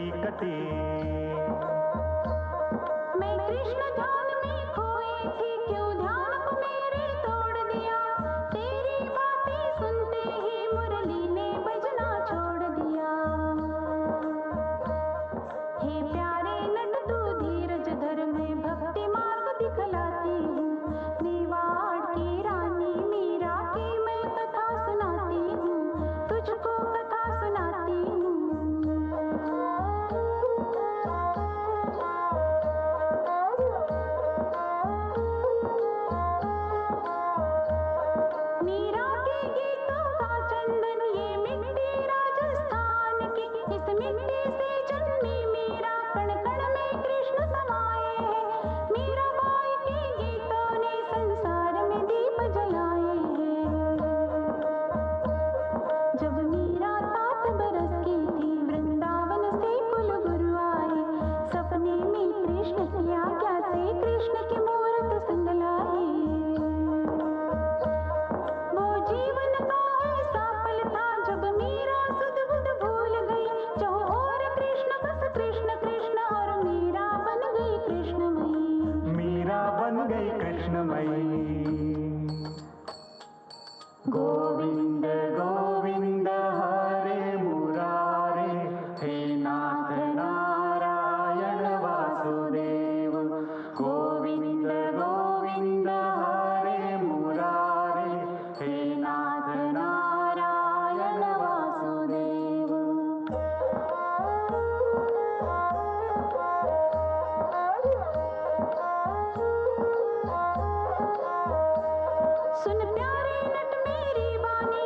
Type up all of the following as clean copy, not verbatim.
कटी कटी। मैं कृष्ण ध्यान में खोई थी, क्यों ध्यान को मेरे तोड़ दिया। तेरी बातें सुनते ही मुरली ने बजना छोड़ दिया। हे प्यारे नट तू धीरज धर, मैं भक्ति मार्ग दिखलाती हूँ। मेवाड़ की रानी मीरा की मैं कथा सुनाती हूँ, तुझको कथा सुनाती हूँ। मीरा के गीतों का चंदन ये मिट्टी राजस्थान की, इस मिट्टी से जन्मी मीरा, कण कण में कृष्ण समाये हैं। मीरा बाई के गीतों ने संसार में दीप जलाए हैं। जब मीरा 7 बरस की थी, वृंदावन से कुल गुरु आए। सपने में कृष्ण की आज्ञा से कृष्ण की मूरत संग लाए। वो जीवन का ऐसा पल था जब मीरा सुध बुध भूल गई। जो और कृष्ण बस कृष्ण कृष्ण, और मीरा बन गई कृष्णमयी। मीरा बन गई कृष्णमयी। गोविंद गोविंद हरे मुरारे, हे नाथ नारायण वासुदेव। गोविंद गोविंद हरे मुरारे, हे नाथ नारायण वासुदेव। सुन प्यारे नट मेरी वाणी,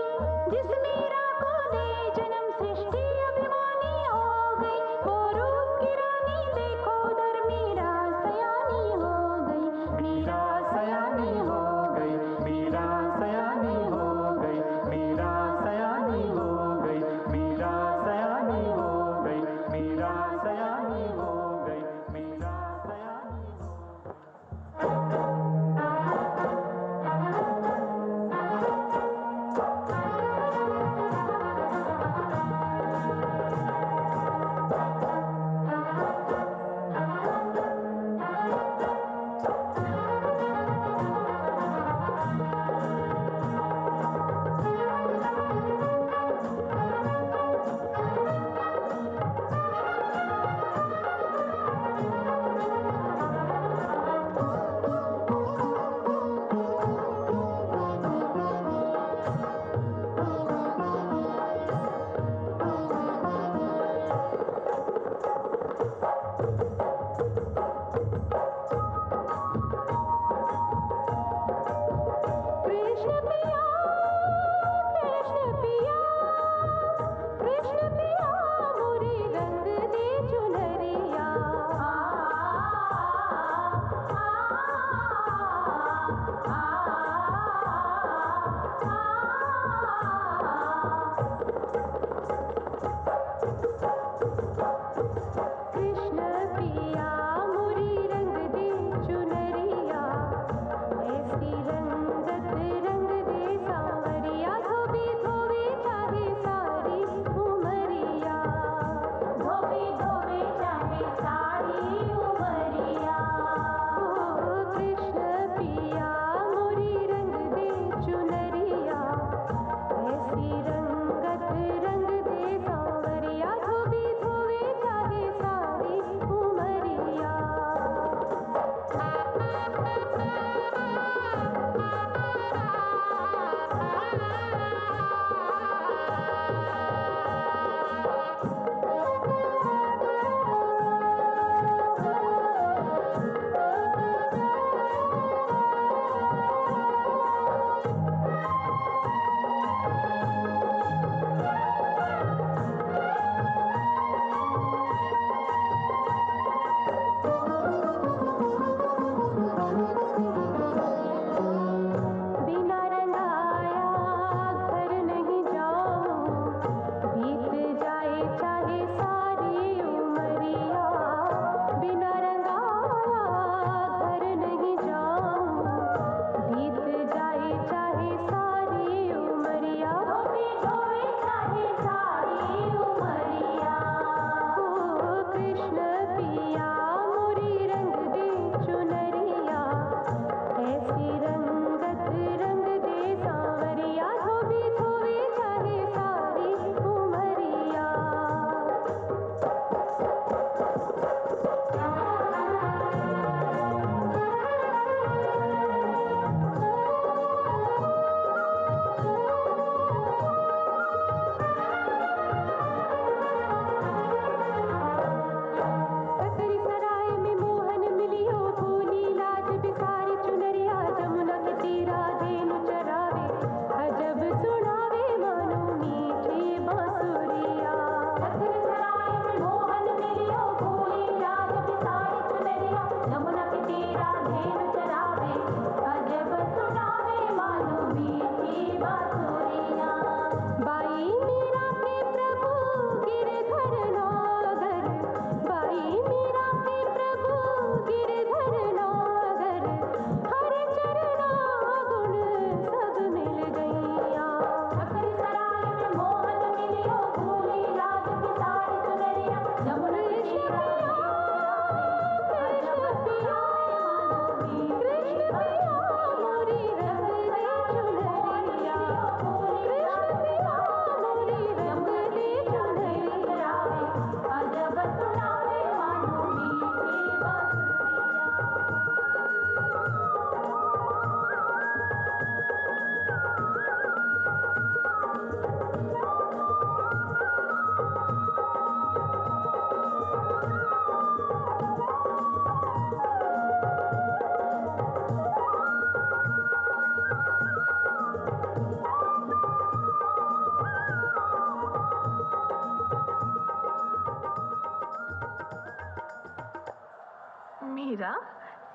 मीरा,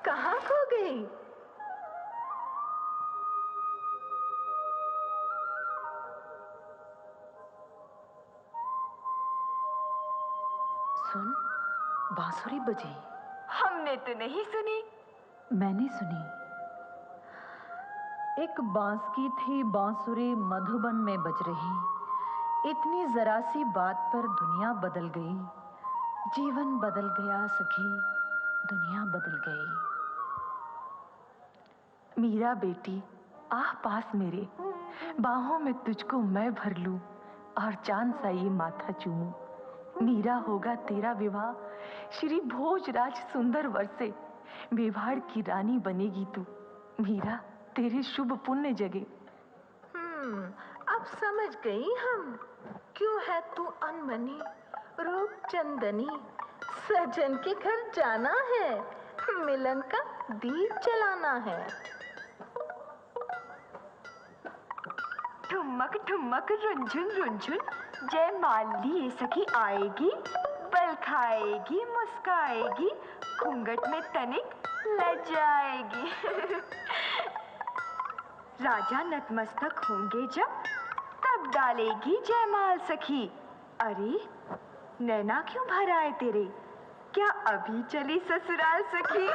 कहाँ खो गई? सुन, बांसुरी बजी। हमने तो नहीं सुनी। मैंने सुनी। एक बांस की थी बांसुरी मधुबन में बज रही, इतनी जरा सी बात पर दुनिया बदल गई, जीवन बदल गया सखी, दुनिया बदल गई। मीरा बेटी, आ पास मेरे, बाहों में तुझको मैं भर लूं और चांद सा ये माथा चूमूं। मीरा होगा तेरा विवाह श्री भोजराज सुंदर वर से, मेवाड़ की रानी बनेगी तू। मीरा, तेरे शुभ पुण्य जगे। अब समझ गई हम, क्यों है तू अनमनी, रूप चंदनी। सजन के घर जाना है, मिलन का दीप जलाना है। ठुमक ठुमक रुंझुन रुंझुन, जय माली सखी आएगी, बल खाएगी मुस्काएगी, घूंघट में तनिक लजाएगी। राजा नतमस्तक होंगे जब, तब डालेगी जयमाल सखी। अरे नैना क्यों भर आए तेरे, क्या अभी चली ससुराल सखी?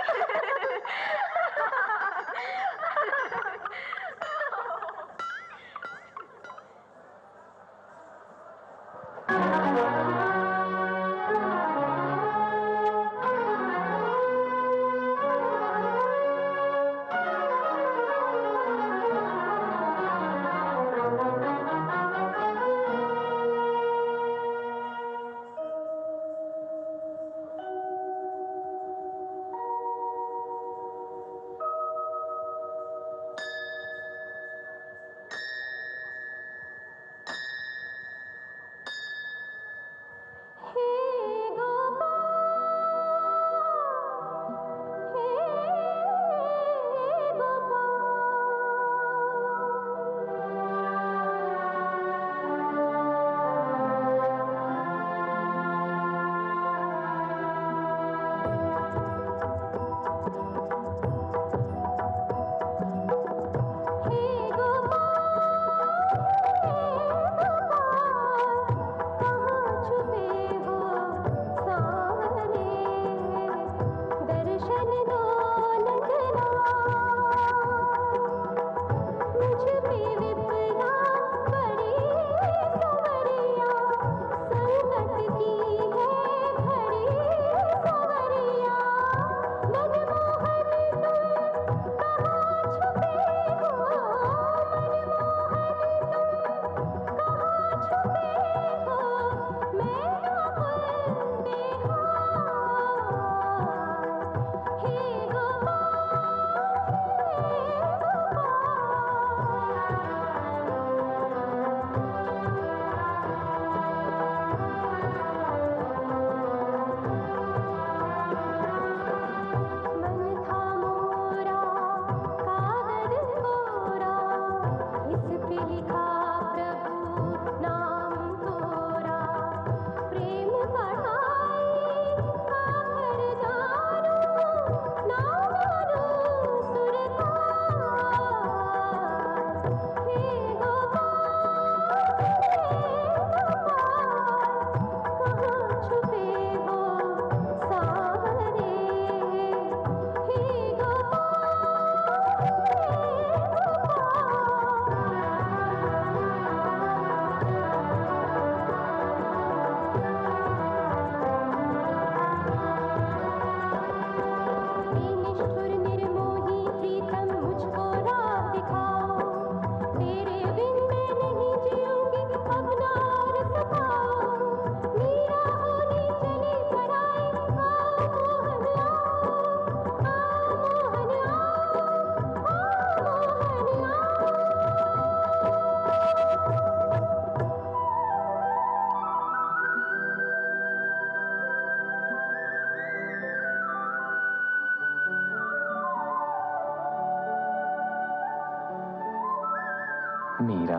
मीरा,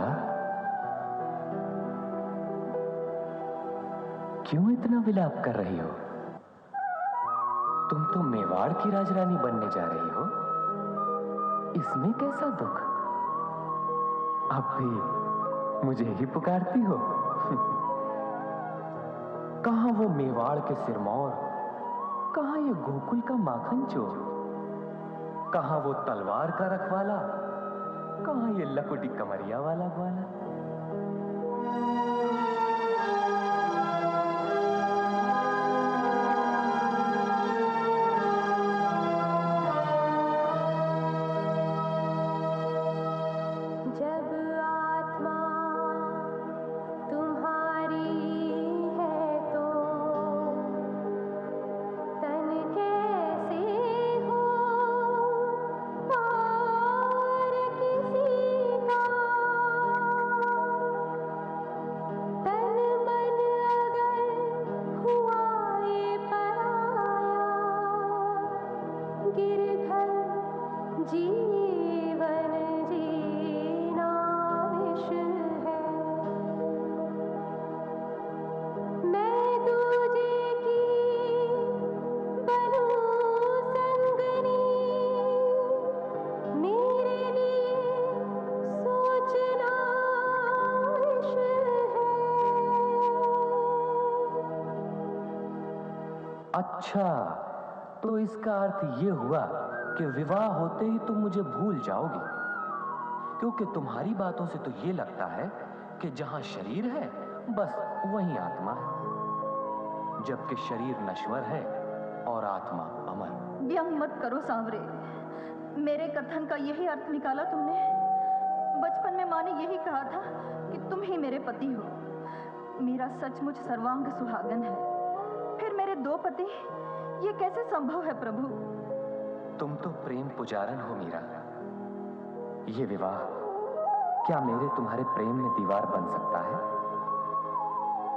क्यों इतना विलाप कर रही हो? तुम तो मेवाड़ की राजरानी बनने जा रही हो, इसमें कैसा दुख? अब भी मुझे ही पुकारती हो? कहां वो मेवाड़ के सिरमौर, कहां ये गोकुल का माखन चोर, कहां वो तलवार का रखवाला, कहां ये लकुटी कमरिया वाला ग्वाला? जब आत्मा तुम्हारी है तो तन कैसे हो और किसी का? तन मन अगर हुआ ये पराया, गिरधर जीवन जीना विष है। मैं तुझे की बनूं संगनी, मेरे लिए सोचना विष है। अच्छा, तो इसका अर्थ ये हुआ कि विवाह होते ही तुम मुझे भूल जाओगी, क्योंकि तुम्हारी बातों से तो ये लगता है कि जहां शरीर है बस वहीं आत्मा है, जबकि शरीर नश्वर है और आत्मा अमर। व्यंग मत करो सांवरे, मेरे कथन का यही अर्थ निकाला तुमने? बचपन में माँ ने यही कहा था कि तुम ही मेरे पति हो। मेरा सचमुच सर्वांग सुहागन है, फिर मेरे दो पति, ये कैसे संभव है प्रभु? तुम तो प्रेम पुजारन हो मीरा। ये विवाह क्या मेरे तुम्हारे प्रेम में दीवार बन सकता है?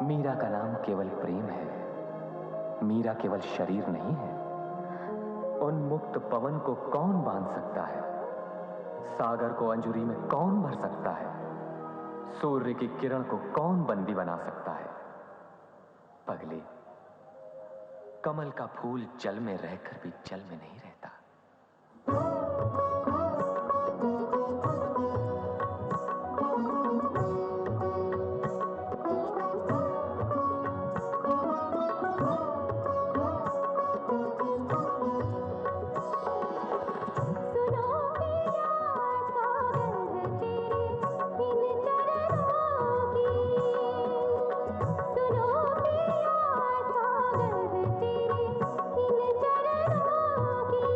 मीरा का नाम केवल प्रेम है, मीरा केवल शरीर नहीं है। उन्मुक्त पवन को कौन बांध सकता है? सागर को अंजुरी में कौन भर सकता है? सूर्य की किरण को कौन बंदी बना सकता है? पगले, कमल का फूल जल में रहकर भी जल में नहीं रहता। सुनो पिया सागंध तेरी इन चरणों की, सुनो पिया सागंध तेरी इन चरणों की।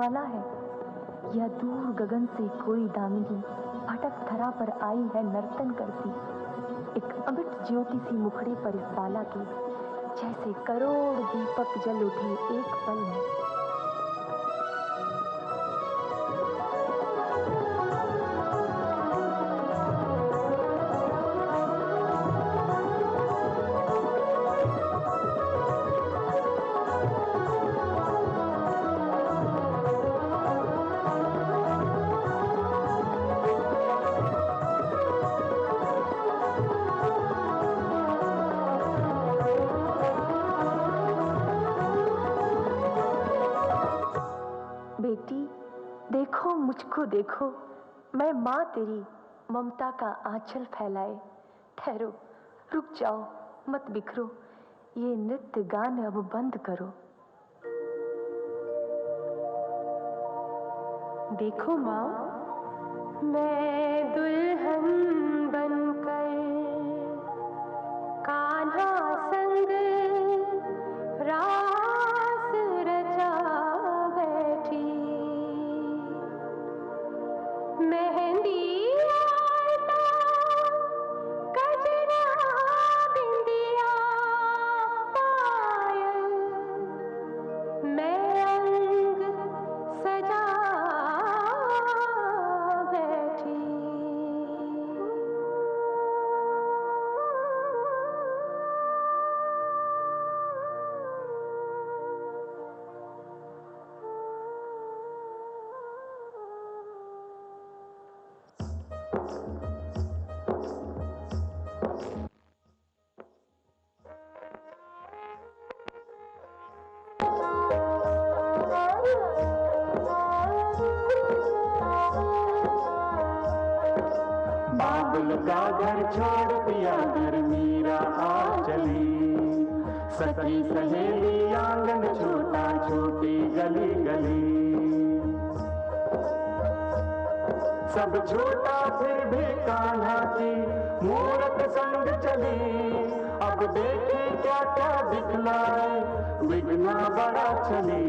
वाला है, या दूर गगन से कोई दामिनी भटक धरा पर आई है नर्तन करती, एक अमिट ज्योति सी मुखड़े पर इस बाला के, जैसे करोड़ दीपक जल उठे एक पल में। बेटी देखो, मुझको देखो, मैं माँ तेरी ममता का आंचल फैलाए। ठहरो, रुक जाओ, मत बिखरो, ये नृत्य गान अब बंद करो। देखो माँ, मैं दुल्हन बनकर कान्हा संग रास रचा बैठी, मेहंदी आलता गजरा बिंदिया पायल, मैं अंग सजा बैठी। बाबुल का घर छोड़ पिया घर मीरा आ चली, सखी सहेली आंगन छोटा छोटी गली गली, सब छोटा फिर भी कान्हा की मूरत संग चली। अब देखे क्या क्या दिखलाए विघ्ना बड़ा चली।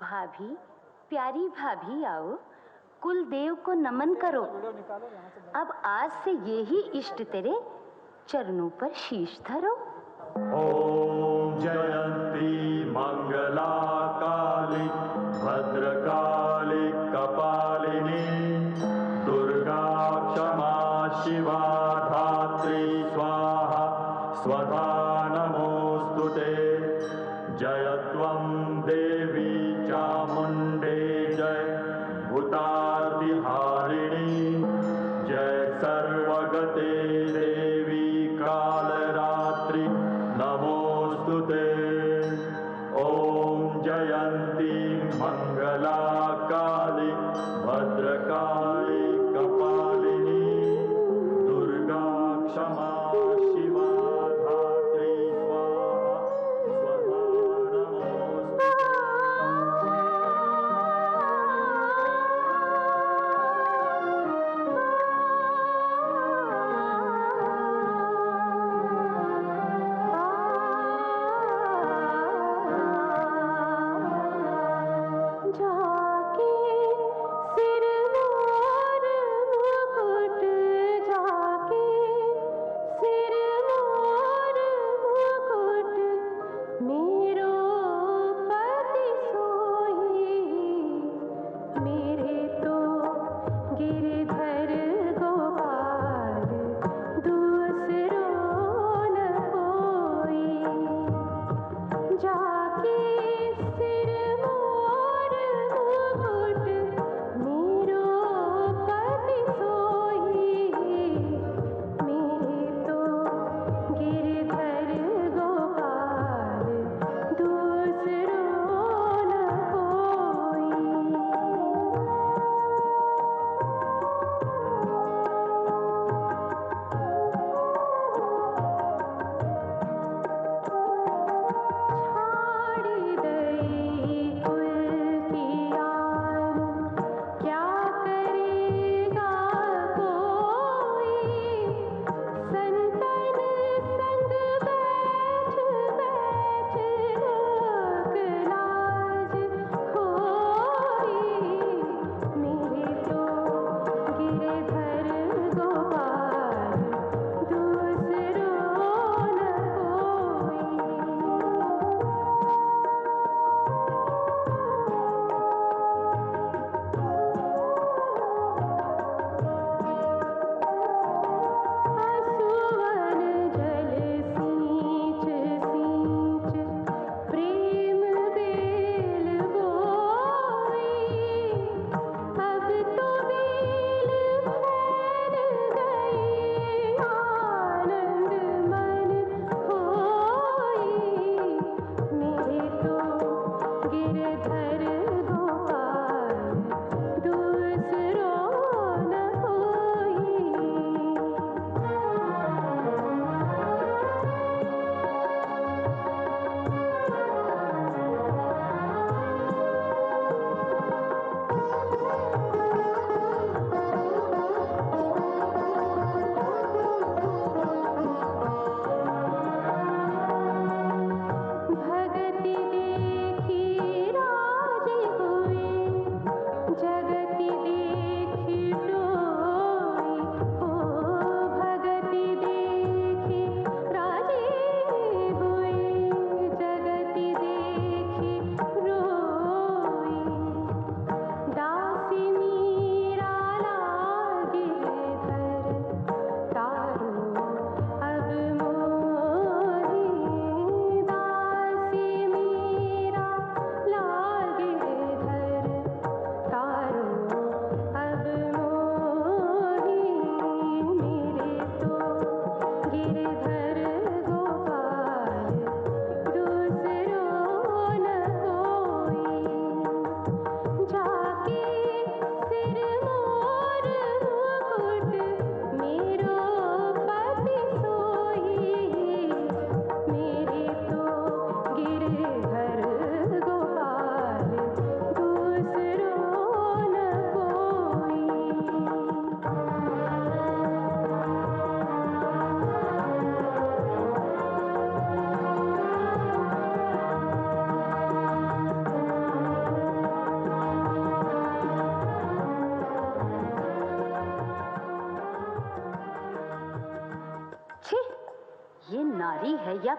भाभी, प्यारी भाभी आओ, कुल देव को नमन करो। अब आज से ये ही इष्ट तेरे चरणों पर शीश धरो। ओम जयंती मंगला काली भद्रकाली कपालिनी दुर्गा क्षमा शिवा धात्री स्वाहा स्वधा नमोस्तुते। जयत्वं देवी चामुंडे जय भूतादिहारिणी जय सर्वगते देवी कालरात्रि नमोस्तुते। ओम जयंती मंगला काली भद्रकाली कपालिनी दुर्गा क्षमा शिवा धात्री स्वाहा स्वधा नमोस्तुते। जाके सिर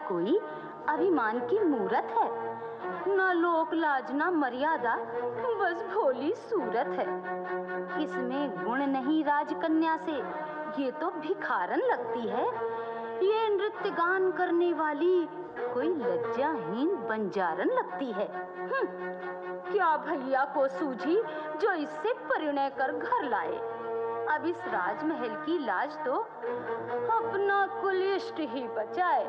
कोई अभिमान की मूरत है, ना लोक लाज ना मर्यादा, बस भोली सूरत है। इसमें गुण नहीं राजकन्या से, ये तो भिखारन लगती है। ये नृत्य गान करने वाली कोई लज्जाहीन बंजारन लगती है। क्या भैया को सूझी जो इससे परिणय कर घर लाए। अब इस राजमहल की लाज तो अपना कुलिष्ट ही बचाए।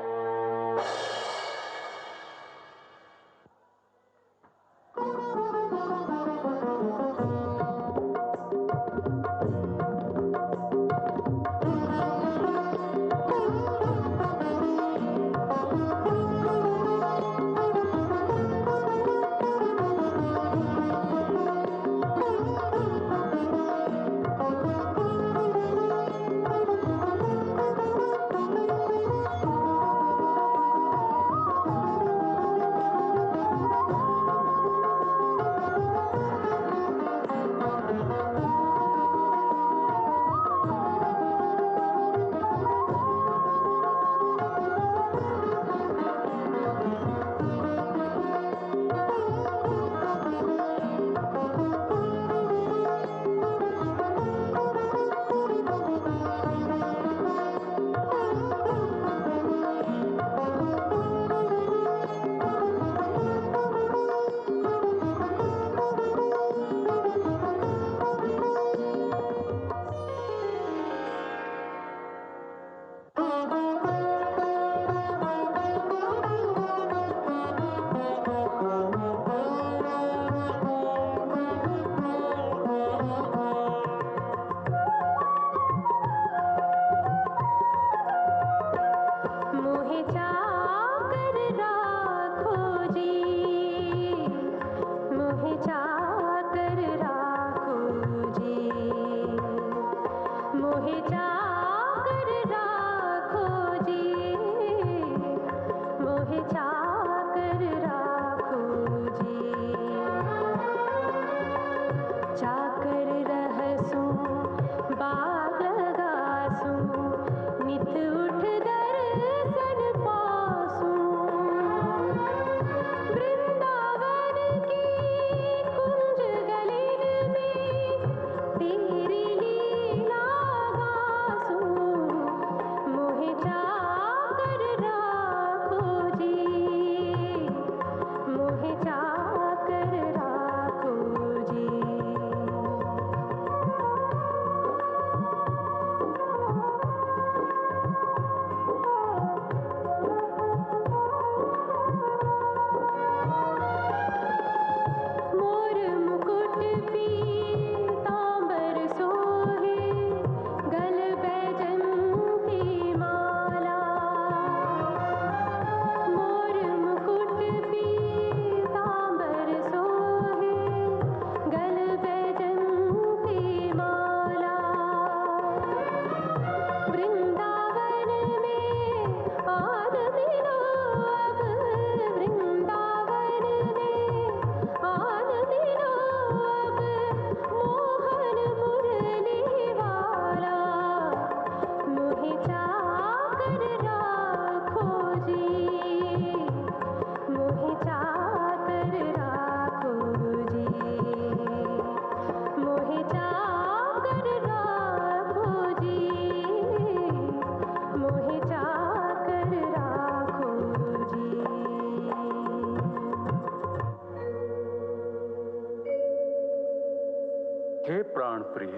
हे प्राण प्रिय,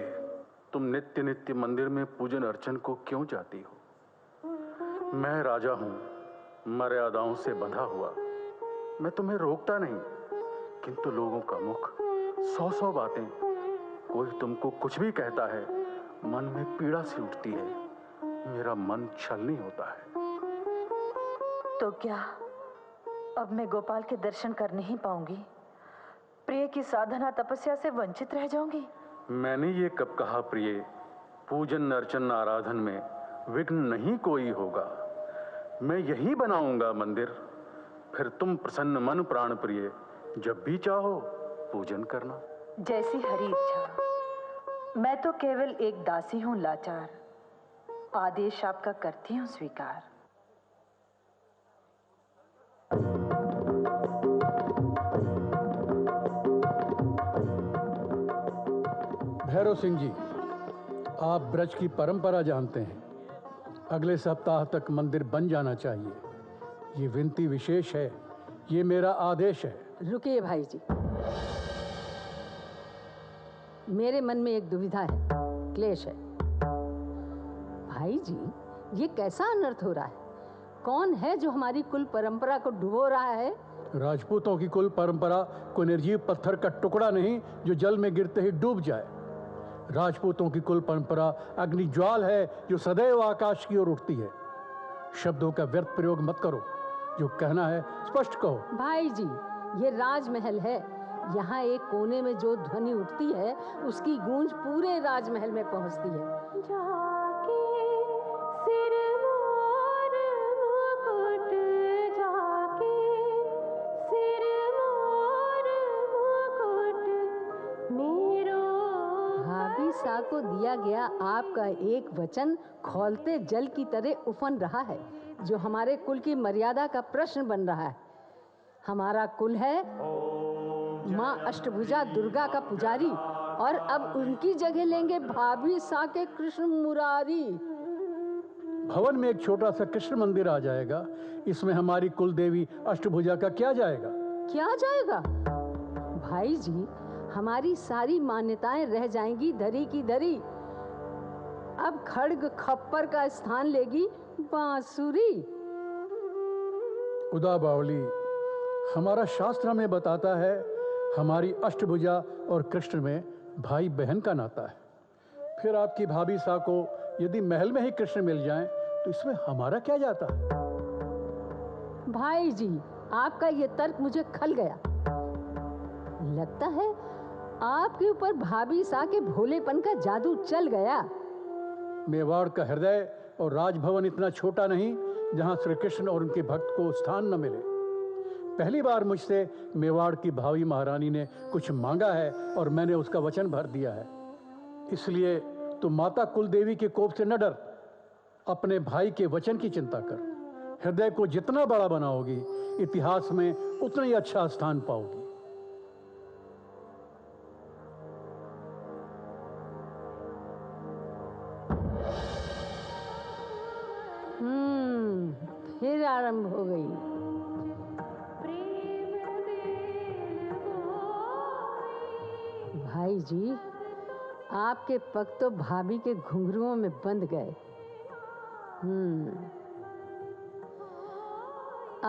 तुम नित्य नित्य मंदिर में पूजन अर्चन को क्यों जाती हो? मैं राजा हूं, मर्यादाओं से बंधा हुआ। मैं तुम्हें रोकता नहीं, किंतु लोगों का मुख 100-100 बातें। कोई तुमको कुछ भी कहता है, मन में पीड़ा सी उठती है। मेरा मन छलनी होता है। तो क्या अब मैं गोपाल के दर्शन कर नहीं पाऊंगी? प्रिय की साधना तपस्या से वंचित रह जाऊंगी? मैंने ये कब कहा प्रिय? पूजन अर्चन आराधन में विघ्न नहीं कोई होगा। मैं यही बनाऊंगा मंदिर, फिर तुम प्रसन्न मन प्राण प्रिय जब भी चाहो पूजन करना। जैसी हरी इच्छा। मैं तो केवल एक दासी हूं लाचार। आदेश आपका करती हूं स्वीकार। भैरव सिंह जी, आप ब्रज की परंपरा जानते हैं। अगले सप्ताह तक मंदिर बन जाना चाहिए। ये विनती विशेष है, ये मेरा आदेश है। रुकिए भाई जी, मेरे मन में एक दुविधा है, क्लेश है। भाई जी, ये कैसा अनर्थ हो रहा है? कौन है जो हमारी कुल परंपरा को डुबो रहा है? राजपूतों की कुल परंपरा कोई निर्जीव पत्थर का टुकड़ा नहीं जो जल में गिरते ही डूब जाए। राजपूतों की कुल परंपरा अग्नि ज्वाल है जो सदैव आकाश की ओर उठती है। शब्दों का व्यर्थ प्रयोग मत करो, जो कहना है स्पष्ट कहो। भाई जी, ये राजमहल है। यहाँ एक कोने में जो ध्वनि उठती है उसकी गूंज पूरे राजमहल में पहुँचती है। जाके सिर मोर मुकुट, जाके सिर मोर मुकुट मेरो। भाभी सा को दिया गया आपका एक वचन खौलते जल की तरह उफन रहा है, जो हमारे कुल की मर्यादा का प्रश्न बन रहा है। हमारा कुल है माँ अष्टभुजा दुर्गा का पुजारी, और अब उनकी जगह लेंगे भाभी सा के कृष्ण मुरारी। भवन में एक छोटा सा कृष्ण मंदिर आ जाएगा, इसमें हमारी कुल देवी अष्टभुजा का क्या जाएगा? क्या जाएगा? भाई जी, हमारी सारी मान्यताएं रह जाएंगी धरी की धरी। अब खड्ग खप्पर का स्थान लेगी बांसुरी। उदा बावली, हमारा शास्त्र हमें बताता है हमारी अष्टभुजा और कृष्ण में भाई बहन का नाता है। फिर आपकी भाभी सा को यदि महल में ही कृष्ण मिल जाएं, तो इसमें हमारा क्या जाता है? भाई जी, आपका ये तर्क मुझे खल गया। लगता है आपके ऊपर भाभी सा के भोलेपन का जादू चल गया। मेवाड़ का हृदय और राजभवन इतना छोटा नहीं जहां श्री कृष्ण और उनके भक्त को स्थान न मिले। पहली बार मुझसे मेवाड़ की भावी महारानी ने कुछ मांगा है और मैंने उसका वचन भर दिया है। इसलिए तुम माता कुलदेवी के कोप से न डर, अपने भाई के वचन की चिंता कर। हृदय को जितना बड़ा बनाओगी, इतिहास में उतना ही अच्छा स्थान पाओगी। फिर आरंभ हो गई। भाई जी, आपके पग तो भाभी के घुंघरुओं में बंध गए।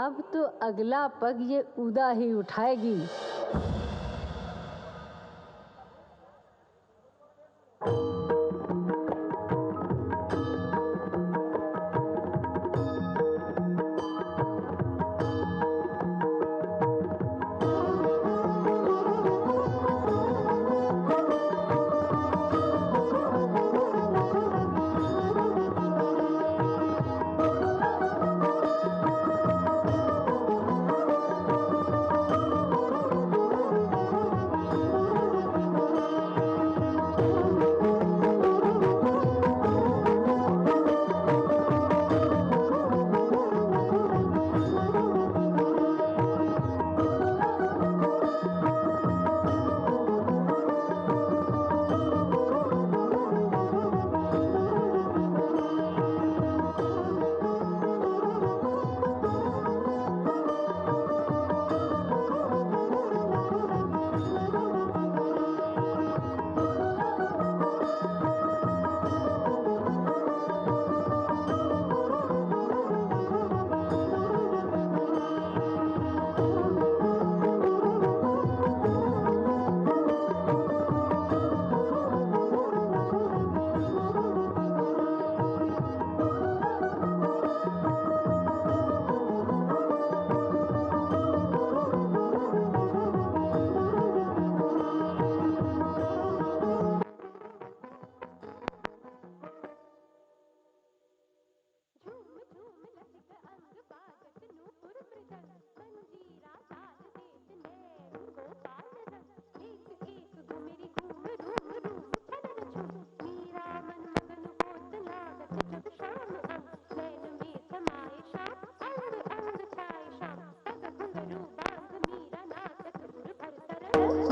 अब तो अगला पग ये उदा ही उठाएगी।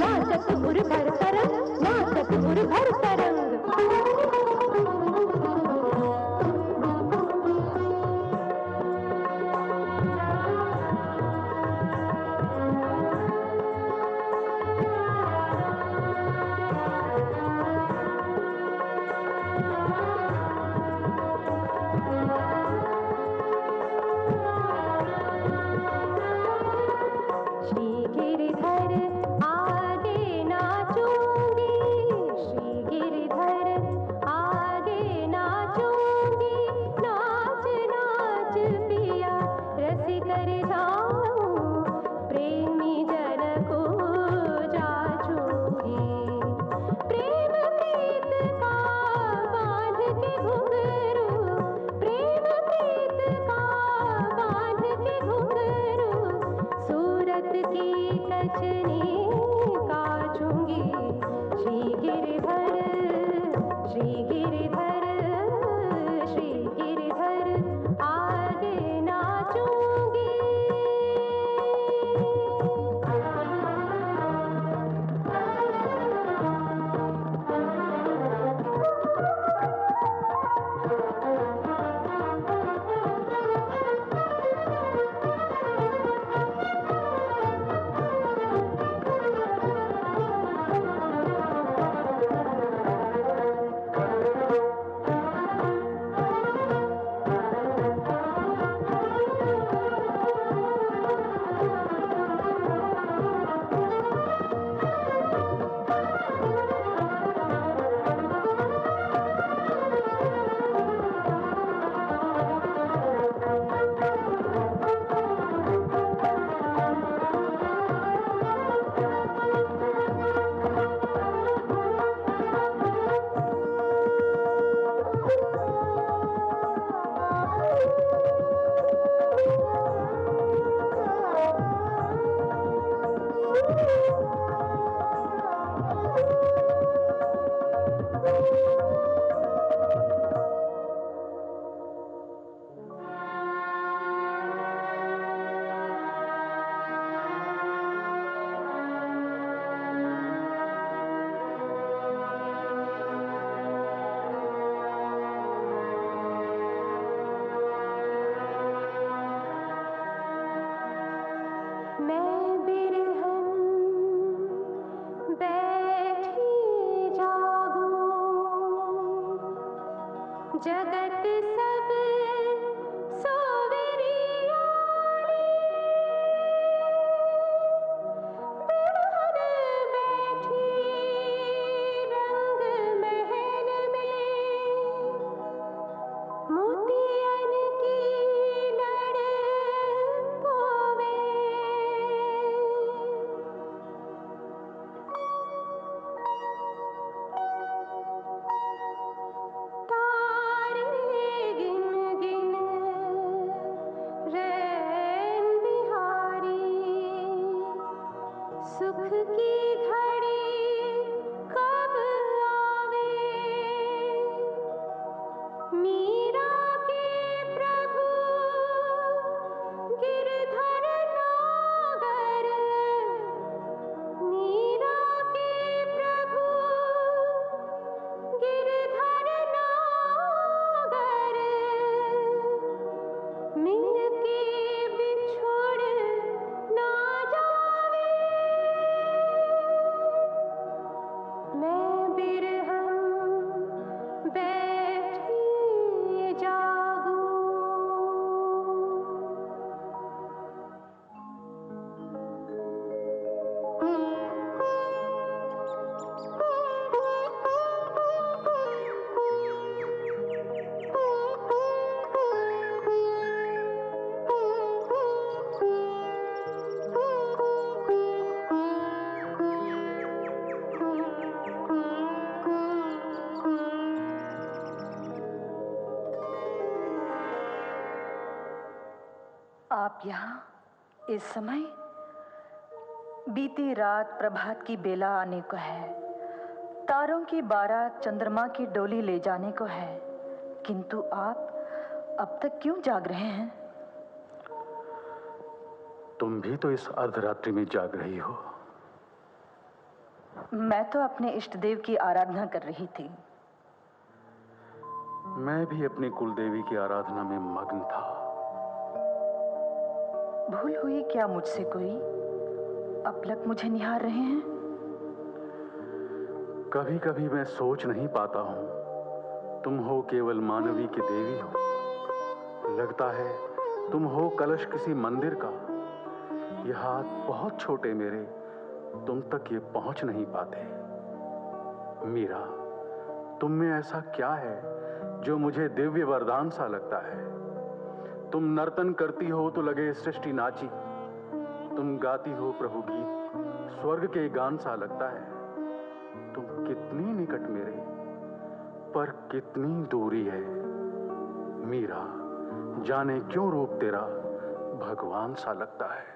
नाचत उर भर तरस, नाचत नाच उर्धर तरंग। जगत सब सोवेरिया बिरहन बैठी रंग महल में मोतियन की लड़ पोवे सुख की घड़ी कब आवे मीरा के प्रभु गिरधर नागर मीरा के प्रभु गिरधर नागर मिल के बिछोड़ ना जावे मैं बिरहन बैठी जागूं। आप यहाँ इस समय? बीती रात प्रभात की बेला आने को है, तारों की बारात चंद्रमा की डोली ले जाने को है, किंतु आप अब तक क्यों जाग रहे हैं? तुम भी तो इस अर्धरात्रि में जाग रही हो। मैं तो अपने इष्ट देव की आराधना कर रही थी। मैं भी अपनी कुलदेवी की आराधना में मग्न था। भूल हुई क्या मुझसे कोई? अपलक मुझे निहार रहे हैं। कभी कभी मैं सोच नहीं पाता हूं, तुम हो केवल मानवी की देवी हो। लगता है तुम हो कलश किसी मंदिर का। ये हाथ बहुत छोटे मेरे, तुम तक ये पहुंच नहीं पाते। मीरा, तुम में ऐसा क्या है जो मुझे दिव्य वरदान सा लगता है? तुम नर्तन करती हो तो लगे सृष्टि नाची। तुम गाती हो प्रभु गीत, स्वर्ग के गान सा लगता है। तुम कितनी निकट मेरे, पर कितनी दूरी है। मीरा, जाने क्यों रूप तेरा भगवान सा लगता है।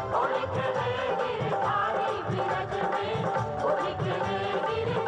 होली खेले गिरधारी बिरज में, होली खेले गिरधारी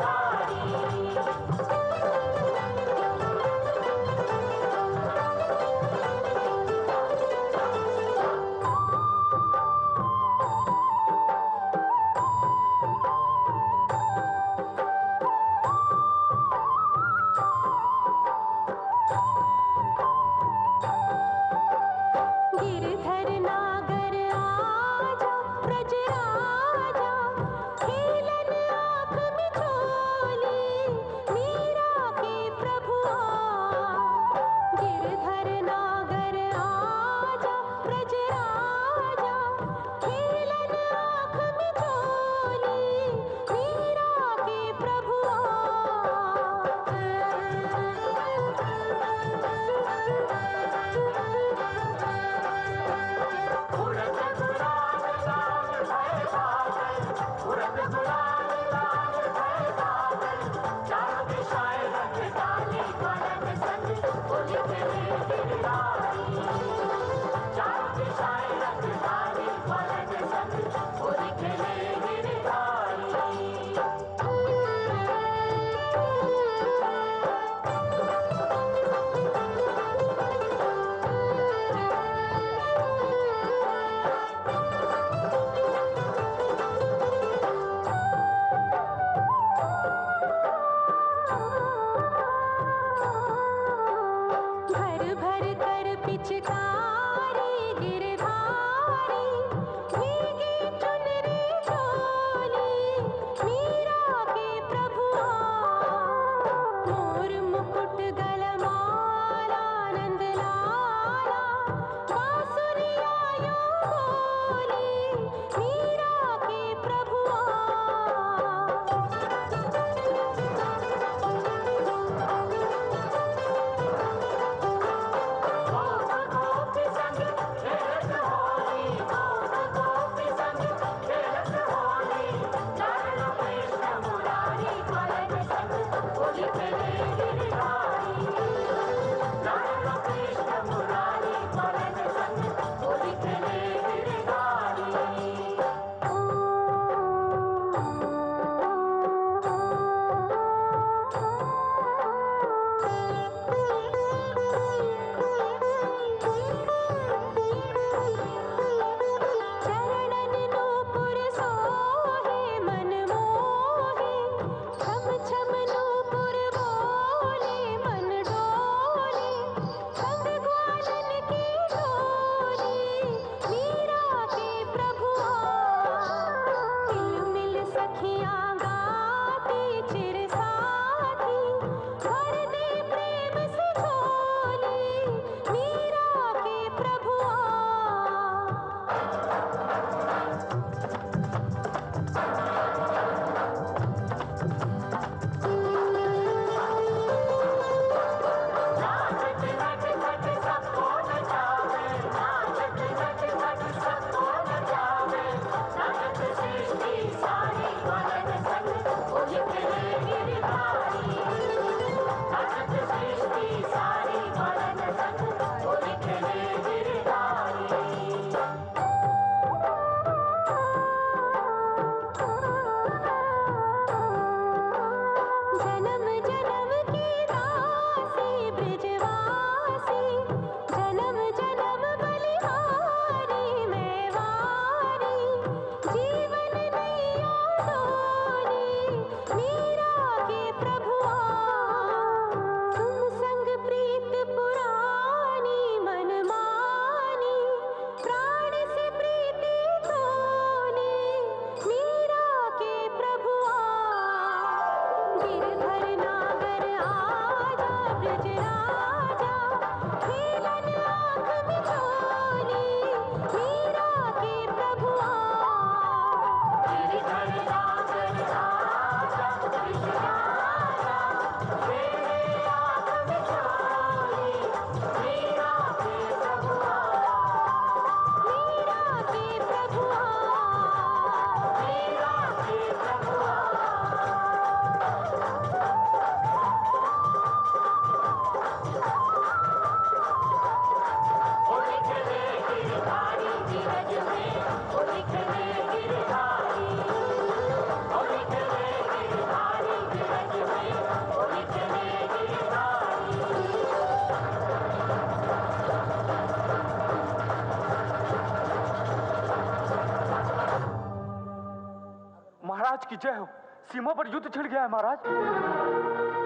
महाराज की जय हो। सीमा पर युद्ध छिड़ गया है महाराज।